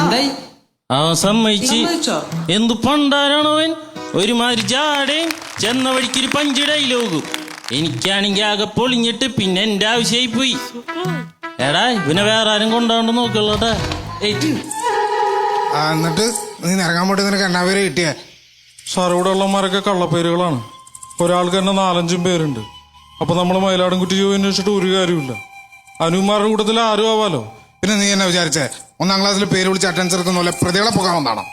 എന്തായി? സമ്മതിച്ച്. എന്തു പണ്ടാരാണോ അവൻ? ഒരുമാതിരി ജാടയും ചെന്ന വഴിക്കൊരു പഞ്ച് ഡയലോഗും. എനിക്കാണെങ്കി ആകെ പൊളിഞ്ഞിട്ട് പിന്നെ എന്റെ ആവശ്യമായി പോയി. എടാ ഇവനെ വേറെ ആരും കൊണ്ടാണ്ട് നോക്കുള്ളൂട്ടാ. എന്നിട്ട് നീ നിറങ്ങാൻ പോയിട്ട് നിനക്ക് എന്നാ പേര് കിട്ടിയേ? സാർ ഇവിടെ ഉള്ളമാരൊക്കെ കള്ളപ്പേരുകളാണ്. ഒരാൾക്ക് തന്നെ 4-5 പേരുണ്ട്. അപ്പൊ നമ്മള് മയിലാടുംകുട്ടി ജോയിൻ വെച്ചിട്ട് ഒരു കാര്യമില്ല. അനുമാരുടെ കൂട്ടത്തിൽ ആരും ആവാലോ. പിന്നെ നീ എന്നെ വിചാരിച്ചേ 1-ാം ക്ലാസ്സിൽ പേര് വിളിച്ച് അറ്റൻഡൻസ് എടുക്കുന്ന പോലെ പ്രതികളെ പോകാമെന്നാണോ?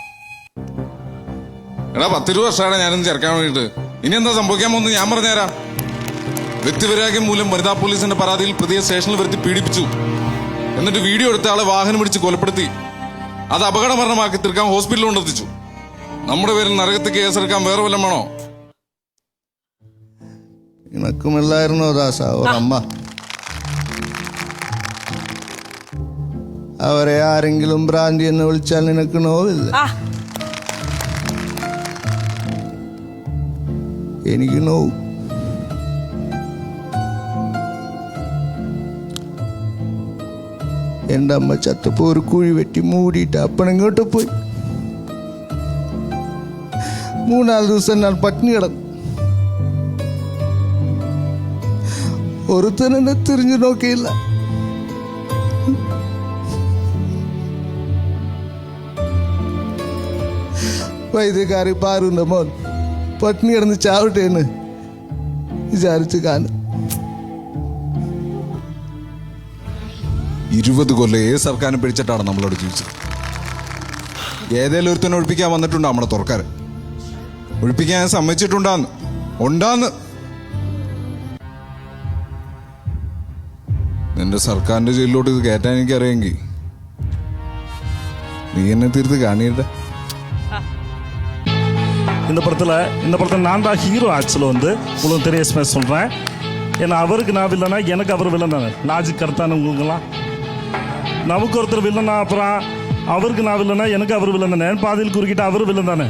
എടാ 10-20 വർഷമാണ് ഞാനൊന്ന് ചേർക്കാൻ വേണ്ടിയിട്ട്. ഇനി എന്താ സംഭവിക്കാൻ പോകുന്നത് ഞാൻ പറഞ്ഞുതരാം. വ്യക്തിവൈരാഗ്യം മൂലം വനിതാ പോലീസിന്റെ പരാതിയിൽ പ്രതിയെ സ്റ്റേഷനിൽ വരുത്തി പീഡിപ്പിച്ചു. എന്നിട്ട് വീഡിയോ എടുത്ത ആളെ വാഹനം പിടിച്ച് കൊലപ്പെടുത്തി. അത് അപകട മരണമാക്കി തീർക്കാൻ ഹോസ്പിറ്റലിൽ കൊണ്ടെത്തിച്ചു. നമ്മുടെ പേരിൽ നരകത്തിൽ കേസെടുക്കാൻ വേറെ വല്ലതും വേണോ? നിനക്കുമില്ലായിരുന്നോ ദാസ ഒരമ്മ? അവരെ ആരെങ്കിലും ഭ്രാന്തി എന്ന് വിളിച്ചാൽ നിനക്ക് നോവില്ല? എനിക്ക് നോവും. എൻ്റെ അമ്മ ചത്തപ്പോ ഒരു കുഴി വെട്ടി മൂടിയിട്ട് അപ്പണിങ്ങോട്ട് പോയി. 3-4 ദിവസം ഞാൻ പട്ടിണി കിടന്നു. ഒരുത്തൻ എന്നെ തിരിഞ്ഞു നോക്കിയില്ല. വൈദ്യക്കാരി പാറുന്ന മോൻ പട്ടിണി കിടന്ന് ചാവട്ടെ എന്ന് വിചാരിച്ചു കാണും. 20 കൊല്ലം ഏത് സർക്കാരിനെ പിടിച്ചിട്ടാണ് നമ്മളോട് ജീവിച്ചത്. ഏതേലും ഒരുത്തന്നെ ഒഴിപ്പിക്കാൻ വന്നിട്ടുണ്ടോ നമ്മുടെ തുറക്കാരൻ? ഒഴിപ്പിക്കാൻ സമ്മതിച്ചിട്ടുണ്ടാന്ന് ഉണ്ടാന്ന്. നിന്റെ സർക്കാരിന്റെ ജയിലിലോട്ട് ഇത് കയറ്റാൻ എനിക്കറിയെങ്കിൽ നീ എന്നെ തീർത്ത് കാണിയിട്ട. இந்த படத்தில் நான் தான் ஹீரோ. ஆக்சுவலாக உங்களுக்கு தெரிய சொல்கிறேன். ஏன்னா அவருக்கு நான் வில்லனா, எனக்கு அவர் வில்லன் தானே. லாஜிக் கரெக்டான உங்களுக்குலாம். நமக்கு ஒருத்தர் வில்லனா, அப்புறம் அவருக்கு நான் வில்லனா, எனக்கு அவர் வில்லன் தானே. பாதியில் குறுக்கிட்டு அவர் வில்லன் தானே.